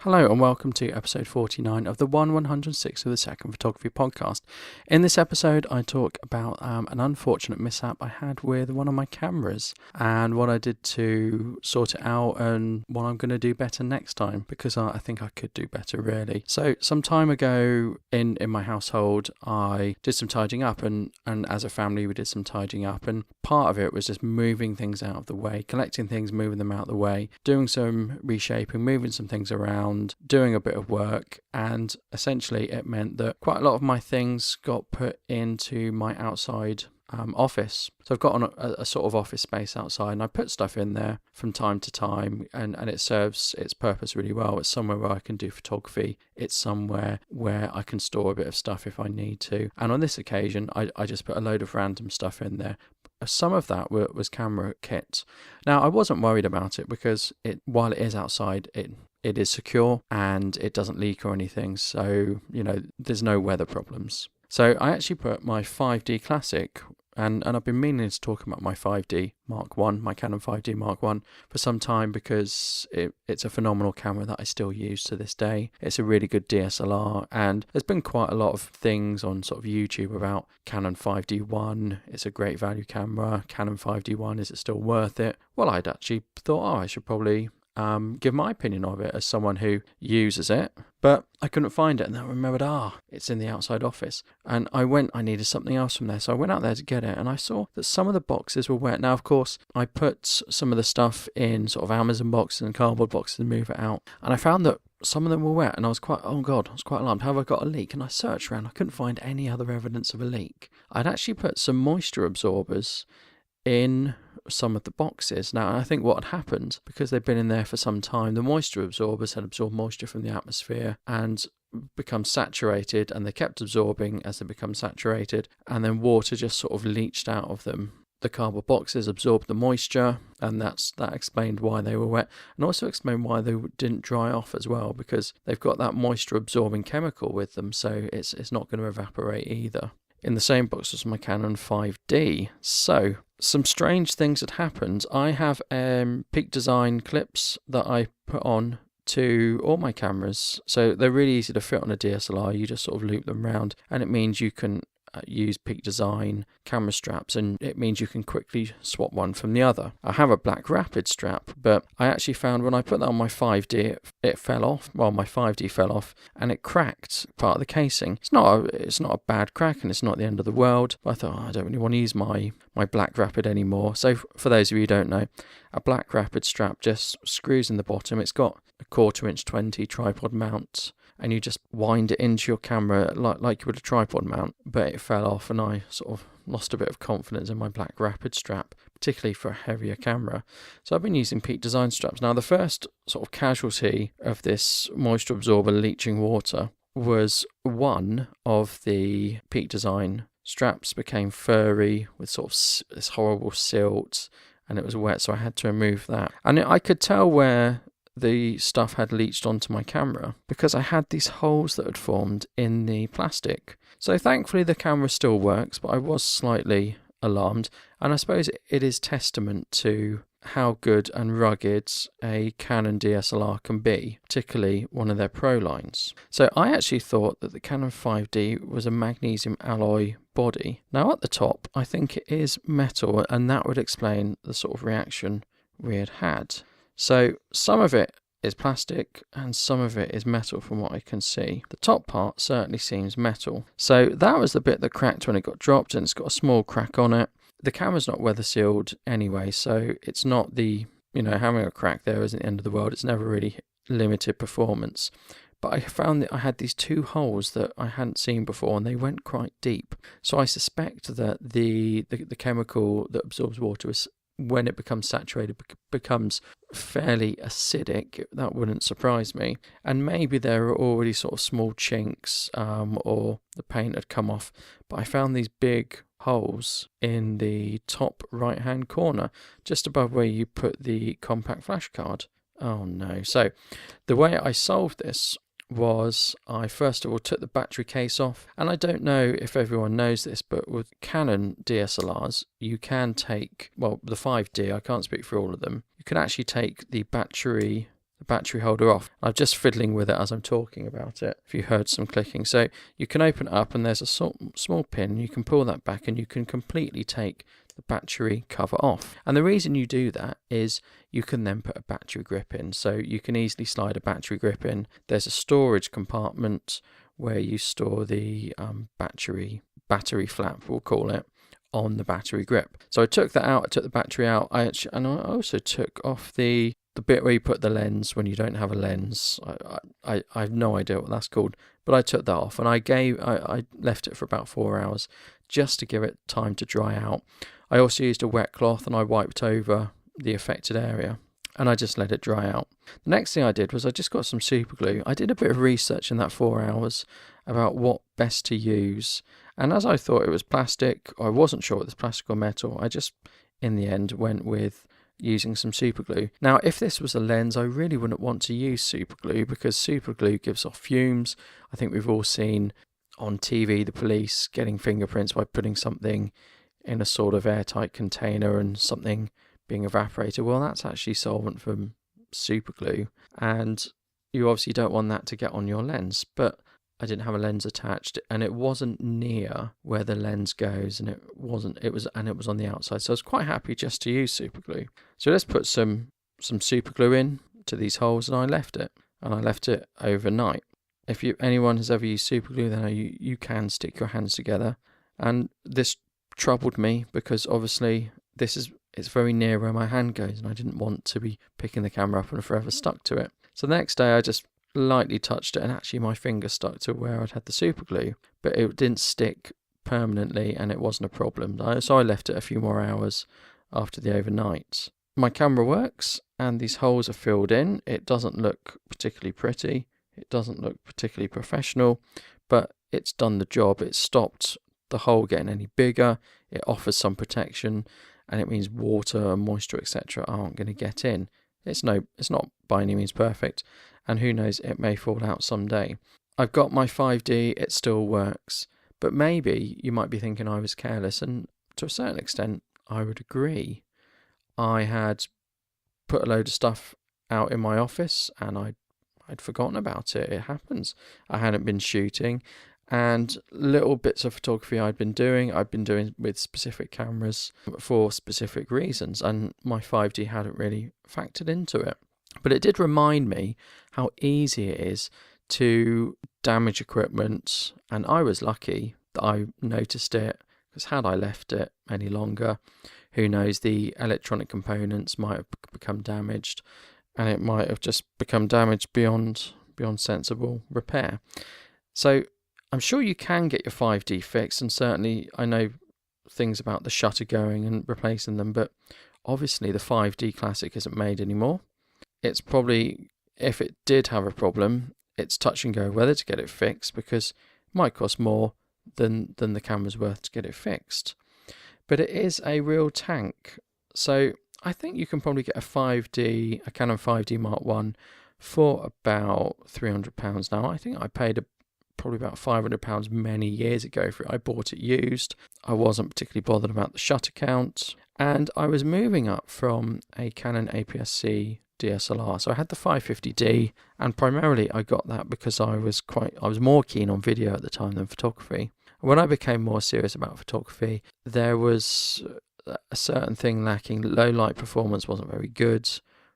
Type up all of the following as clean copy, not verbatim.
Hello and welcome to episode 49 of the 106 of the Second Photography Podcast. In this episode, I talk about an unfortunate mishap I had with one of my cameras and what I did to sort it out and what I'm going to do better next time, because I think I could do better really. So some time ago in my household, I did some tidying up and as a family we did some tidying up, and part of it was just moving things out of the way, collecting things, moving them out of the way, doing some reshaping, moving some things around, doing a bit of work, and essentially it meant that quite a lot of my things got put into my outside office. So I've got a sort of office space outside, and I put stuff in there from time to time, and it serves its purpose really well. It's somewhere where I can do photography. It's somewhere where I can store a bit of stuff if I need to. And on this occasion, I just put a load of random stuff in there. Some of that was camera kit. Now, I wasn't worried about it because while it is outside, it is secure and it doesn't leak or anything. So, there's no weather problems. So I actually put my 5D Classic, and I've been meaning to talk about my 5D Mark 1, my Canon 5D Mark 1 for some time, because it's a phenomenal camera that I still use to this day. It's a really good DSLR, and there's been quite a lot of things on sort of YouTube about Canon 5D1. It's a great value camera. Canon 5D1, is it still worth it? Well, I'd actually thought, I should probably give my opinion of it as someone who uses it, but I couldn't find it, and then I remembered, it's in the outside office, and I needed something else from there, so I went out there to get it, and I saw that some of the boxes were wet. Now, of course, I put some of the stuff in sort of Amazon boxes and cardboard boxes and move it out, and I found that some of them were wet, and I was quite alarmed. Have I got a leak? And I searched around, I couldn't find any other evidence of a leak. I'd actually put some moisture absorbers in some of the boxes. Now, I think what had happened, because they'd been in there for some time, the moisture absorbers had absorbed moisture from the atmosphere and become saturated, and they kept absorbing as they become saturated, and then water just sort of leached out of them. The cardboard boxes absorbed the moisture, and that explained why they were wet, and also explained why they didn't dry off as well, because they've got that moisture absorbing chemical with them, so it's not going to evaporate either. In the same box was my Canon 5D. So some strange things had happened. I have Peak Design clips that I put on to all my cameras, so they're really easy to fit on a DSLR. You just sort of loop them around, and it means you can use Peak Design camera straps, and it means you can quickly swap one from the other. I have a black rapid strap, but I actually found when I put that on my 5D, it fell off. Well, my 5D fell off, and it cracked part of the casing. It's not a bad crack, and it's not the end of the world. But I thought, I don't really want to use my black rapid anymore. So for those of you who don't know, a black rapid strap just screws in the bottom. It's got a 1/4 inch 20 tripod mount, and you just wind it into your camera like you would a tripod mount. But it fell off, and I sort of lost a bit of confidence in my black rapid strap, particularly for a heavier camera. So I've been using Peak Design straps. Now, the first sort of casualty of this moisture absorber leaching water was one of the Peak Design straps became furry with sort of this horrible silt, and it was wet, so I had to remove that. And I could tell where the stuff had leached onto my camera because I had these holes that had formed in the plastic. So thankfully the camera still works, but I was slightly alarmed, and I suppose it is testament to how good and rugged a Canon DSLR can be, particularly one of their Pro lines. So I actually thought that the Canon 5D was a magnesium alloy body. Now at the top I think it is metal, and that would explain the sort of reaction we had. So some of it is plastic and some of it is metal from what I can see. The top part certainly seems metal. So that was the bit that cracked when it got dropped, and it's got a small crack on it. The camera's not weather sealed anyway, so it's not having a crack there isn't the end of the world. It's never really limited performance. But I found that I had these two holes that I hadn't seen before, and they went quite deep. So I suspect that the chemical that absorbs water is, when it becomes saturated, becomes fairly acidic. That wouldn't surprise me. And maybe there are already sort of small chinks, or the paint had come off. But I found these big holes in the top right hand corner, just above where you put the compact flash card. Oh no. So the way I solved this was I first of all took the battery case off, and I don't know if everyone knows this, but with Canon DSLRs you can take, well, the 5D, I can't speak for all of them, you can actually take the battery the battery holder off. I'm just fiddling with it as I'm talking about it, if you heard some clicking. So you can open it up and there's a small pin. You can pull that back and you can completely take the battery cover off. And the reason you do that is you can then put a battery grip in. So you can easily slide a battery grip in. There's a storage compartment where you store the battery flap, we'll call it, on the battery grip. So I took that out, I took the battery out, and I also took off the bit where you put the lens when you don't have a lens. I have no idea what that's called, but I took that off and I left it for about 4 hours just to give it time to dry out. I also used a wet cloth and I wiped over the affected area and I just let it dry out. The next thing I did was I just got some super glue. I did a bit of research in that 4 hours about what best to use, and as I thought it was plastic, I wasn't sure it was plastic or metal. I just in the end went with using some super glue. Now if this was a lens, I really wouldn't want to use super glue because super glue gives off fumes. I think we've all seen on TV the police getting fingerprints by putting something in a sort of airtight container and something being evaporated. Well, that's actually solvent from super glue, and you obviously don't want that to get on your lens. But I didn't have a lens attached and it wasn't near where the lens goes, and it was on the outside, so I was quite happy just to use super glue. So let's put some super glue in to these holes, and I left it overnight. If anyone has ever used super glue, then you can stick your hands together, and this troubled me because obviously it's very near where my hand goes and I didn't want to be picking the camera up and forever stuck to it. So the next day I just lightly touched it and actually my finger stuck to where I'd had the super glue, but it didn't stick permanently and it wasn't a problem. So I left it a few more hours after the overnight. My camera works and these holes are filled in. It doesn't look particularly pretty. It doesn't look particularly professional, but it's done the job. It's stopped the hole getting any bigger. It offers some protection, and it means water and moisture, etc. aren't going to get in. It's not by any means perfect, and who knows, it may fall out someday. I've got my 5D, it still works, but maybe you might be thinking I was careless, and to a certain extent, I would agree. I had put a load of stuff out in my office, and I'd forgotten about it. It happens. I hadn't been shooting, and little bits of photography I'd been doing with specific cameras for specific reasons, and my 5D hadn't really factored into it. But it did remind me how easy it is to damage equipment, and I was lucky that I noticed it, because had I left it any longer, who knows, the electronic components might have become damaged, and it might have just become damaged beyond sensible repair. So I'm sure you can get your 5D fixed, and certainly I know things about the shutter going and replacing them, but obviously the 5D Classic isn't made anymore. It's probably, if it did have a problem, it's touch and go whether to get it fixed, because it might cost more than the camera's worth to get it fixed. But it is a real tank. So I think you can probably get a Canon 5D Mark I for about £300 now. I think I paid probably about £500 many years ago for it. I bought it used. I wasn't particularly bothered about the shutter count, and I was moving up from a Canon APS-C DSLR. So I had the 550D, and primarily I got that because I was more keen on video at the time than photography. When I became more serious about photography, there was a certain thing lacking. Low light performance wasn't very good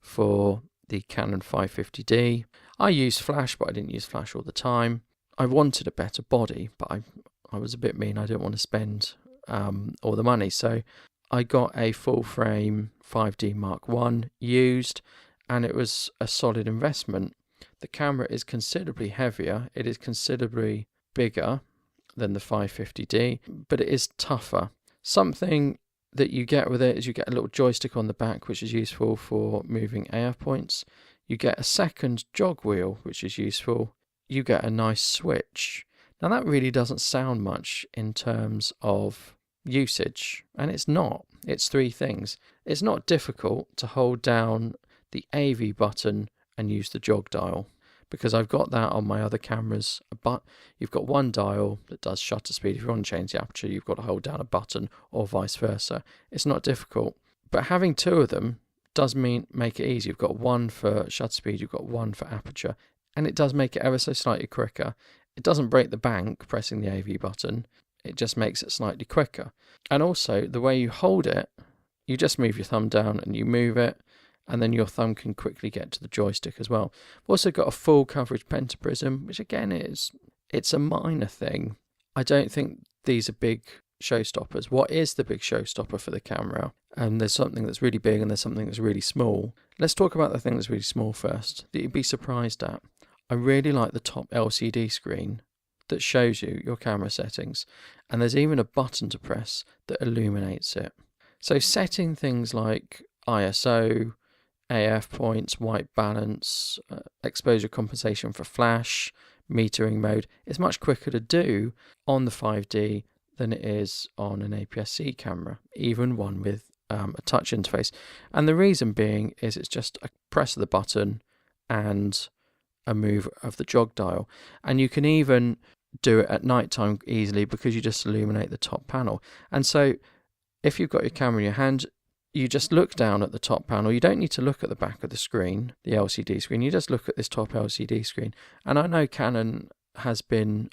for the Canon 550D. I used flash, but I didn't use flash all the time. I wanted a better body, but I was a bit mean. I didn't want to spend all the money. So I got a full frame 5D Mark I used, and it was a solid investment. The camera is considerably heavier. It is considerably bigger than the 550D, but it is tougher. Something that you get with it is you get a little joystick on the back, which is useful for moving AF points. You get a second jog wheel, which is useful. You get a nice switch. Now that really doesn't sound much in terms of usage, and it's not. It's three things. It's not difficult to hold down the AV button and use the jog dial, because I've got that on my other cameras. But you've got one dial that does shutter speed. If you want to change the aperture, you've got to hold down a button, or vice versa. It's not difficult, but having two of them does make it easy. You've got one for shutter speed, you've got one for aperture, and it does make it ever so slightly quicker. It doesn't break the bank pressing the AV button, it just makes it slightly quicker. And also, the way you hold it, you just move your thumb down and you move it, and then your thumb can quickly get to the joystick as well. We've also got a full coverage pentaprism, which again it's a minor thing. I don't think these are big showstoppers. What is the big showstopper for the camera? And there's something that's really big and there's something that's really small. Let's talk about the thing that's really small first, that you'd be surprised at. I really like the top LCD screen that shows you your camera settings, and there's even a button to press that illuminates it. So setting things like ISO, AF points, white balance, exposure compensation for flash, metering mode is much quicker to do on the 5D than it is on an APS-C camera, even one with a touch interface. And the reason being is it's just a press of the button and a move of the jog dial. And you can even do it at night time easily because you just illuminate the top panel. And so if you've got your camera in your hand, you just look down at the top panel. You don't need to look at the back of the screen, the LCD screen. You just look at this top LCD screen. And I know Canon has been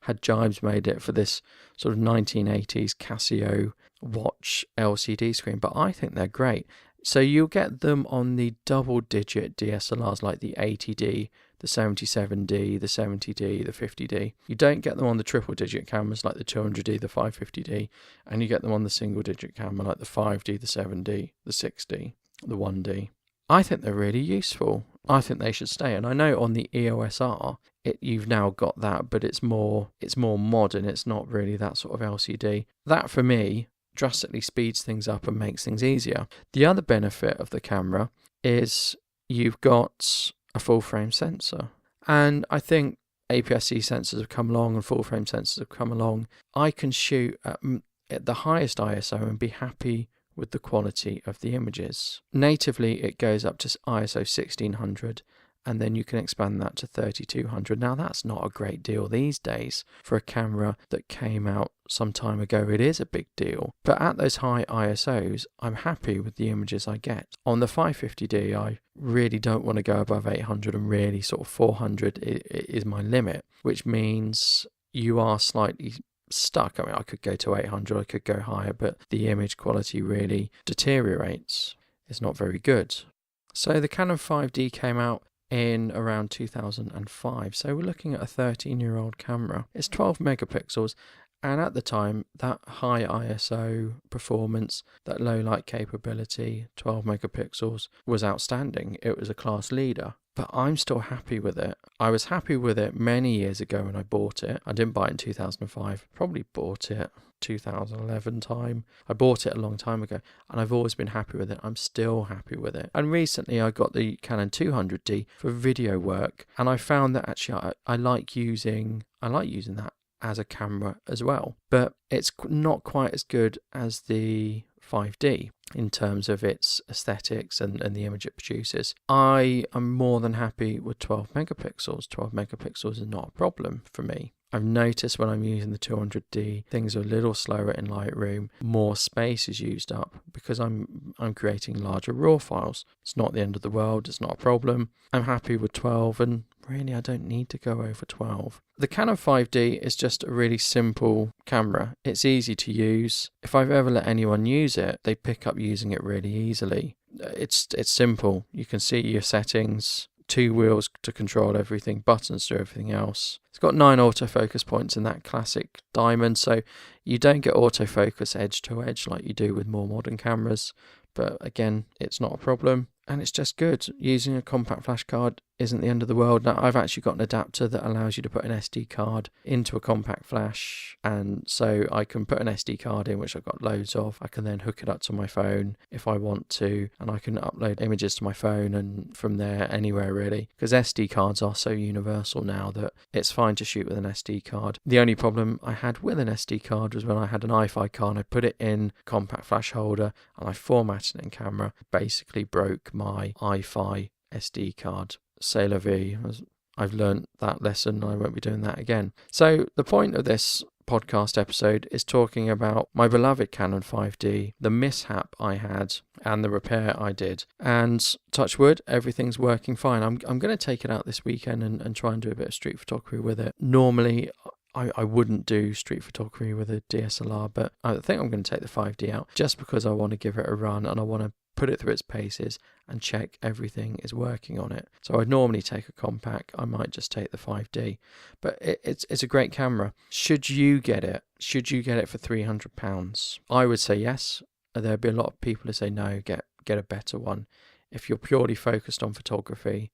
had jibes made it for this sort of 1980s Casio watch LCD screen, but I think they're great. So you'll get them on the double-digit DSLRs like the 80D, the 77D, the 70D, the 50D. You don't get them on the triple-digit cameras like the 200D, the 550D, and you get them on the single-digit camera like the 5D, the 7D, the 6D, the 1D. I think they're really useful. I think they should stay. And I know on the EOS R, you've now got that, but it's more modern. It's not really that sort of LCD. That, for me, drastically speeds things up and makes things easier. The other benefit of the camera is you've got a full frame sensor. And I think APS-C sensors have come along and full frame sensors have come along. I can shoot at the highest ISO and be happy with the quality of the images. Natively, it goes up to ISO 1600, and then you can expand that to 3200. Now, that's not a great deal these days. For a camera that came out some time ago, it is a big deal. But at those high ISOs, I'm happy with the images I get. On the 550D, I really don't want to go above 800, and really sort of 400 is my limit, which means you are slightly stuck. I mean, I could go to 800, I could go higher, but the image quality really deteriorates. It's not very good. So the Canon 5D came out in around 2005. So we're looking at a 13-year-old camera. It's 12 megapixels, and at the time, that high ISO performance, that low light capability, 12 megapixels, was outstanding. It was a class leader. But I'm still happy with it. I was happy with it many years ago when I bought it. I didn't buy it in 2005. Probably bought it 2011 time. I bought it a long time ago, and I've always been happy with it. I'm still happy with it. And recently I got the Canon 200D for video work, and I found that actually I like using that as a camera as well. But it's not quite as good as the 5D in terms of its aesthetics and the image it produces. I am more than happy with 12 megapixels. 12 megapixels is not a problem for me. I've noticed when I'm using the 200D, things are a little slower in Lightroom. More space is used up because I'm creating larger RAW files. It's not the end of the world. It's not a problem. I'm happy with 12, and really I don't need to go over 12. The Canon 5D is just a really simple camera. It's easy to use. If I've ever let anyone use it, they pick up using it really easily. It's simple. You can see your settings, 2 wheels to control everything, buttons to everything else. It's got 9 autofocus points in that classic diamond, so you don't get autofocus edge to edge like you do with more modern cameras, but again, it's not a problem. And it's just good. Using a compact flash card isn't the end of the world. Now, I've actually got an adapter that allows you to put an SD card into a compact flash, and so I can put an SD card in, which I've got loads of. I can then hook it up to my phone if I want to, and I can upload images to my phone and from there anywhere really, because SD cards are so universal now that it's fine to shoot with an SD card. The only problem I had with an SD card was when I had an iFi card, I put it in compact flash holder and I formatted it in camera, basically broke my iFi SD card. C'est la vie. I've learnt that lesson. I won't be doing that again. So the point of this podcast episode is talking about my beloved Canon 5D, the mishap I had and the repair I did. And touch wood, everything's working fine. I'm going to take it out this weekend and try and do a bit of street photography with it. Normally, I wouldn't do street photography with a DSLR, but I think I'm going to take the 5D out just because I want to give it a run and I want to put it through its paces and check everything is working on it. So I'd normally take a compact. I might just take the 5D, but it's a great camera. Should you get it? Should you get it for £300? I would say yes. There'd be a lot of people who say no, get a better one. If you're purely focused on photography,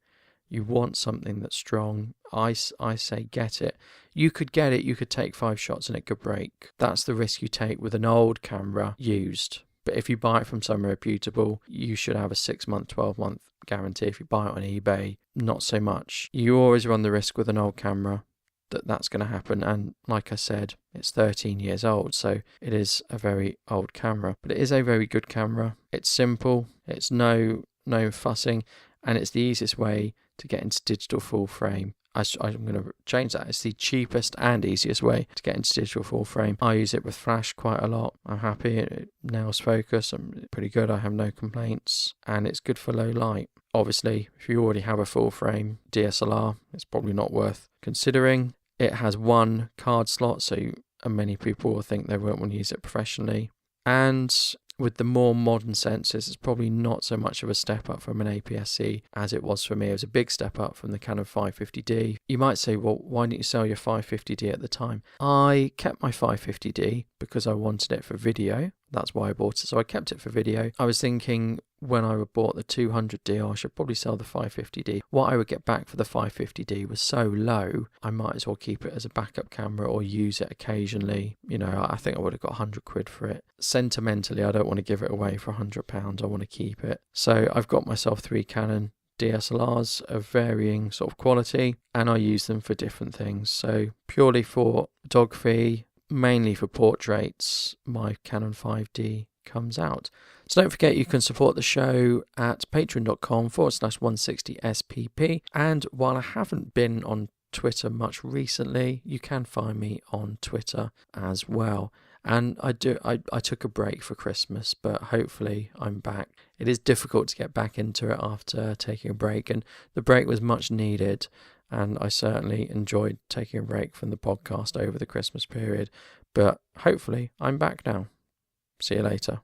you want something that's strong, I say get it. You could get it, you could take 5 shots and it could break. That's the risk you take with an old camera used. But if you buy it from somewhere reputable, you should have a 6-month, 12-month guarantee. If you buy it on eBay, not so much. You always run the risk with an old camera that's going to happen. And like I said, it's 13 years old, so it is a very old camera. But it is a very good camera. It's simple, it's no fussing, and it's the easiest way to get into digital full frame. I'm going to change that. It's the cheapest and easiest way to get into digital full frame. I use it with flash quite a lot. I'm happy. It nails focus. I'm pretty good. I have no complaints. And it's good for low light. Obviously, if you already have a full frame DSLR, it's probably not worth considering. It has 1 card slot, so many people will think they won't want to use it professionally. And with the more modern sensors, it's probably not so much of a step up from an APS-C as it was for me. It was a big step up from the Canon 550D. You might say, well, why didn't you sell your 550D at the time? I kept my 550D because I wanted it for video. That's why I bought it. So I kept it for video. I was thinking when I bought the 200D, I should probably sell the 550D. What I would get back for the 550D was so low, I might as well keep it as a backup camera or use it occasionally. You know, I think I would have got 100 quid for it. Sentimentally, I don't want to give it away for £100. I want to keep it. So I've got myself 3 Canon DSLRs of varying sort of quality, and I use them for different things. So purely for photography, mainly for portraits, my Canon 5D comes out. So don't forget you can support the show at patreon.com/160spp. And while I haven't been on Twitter much recently, you can find me on Twitter as well. And I took a break for Christmas, but hopefully I'm back. It is difficult to get back into it after taking a break, and the break was much needed. And I certainly enjoyed taking a break from the podcast over the Christmas period. But hopefully I'm back now. See you later.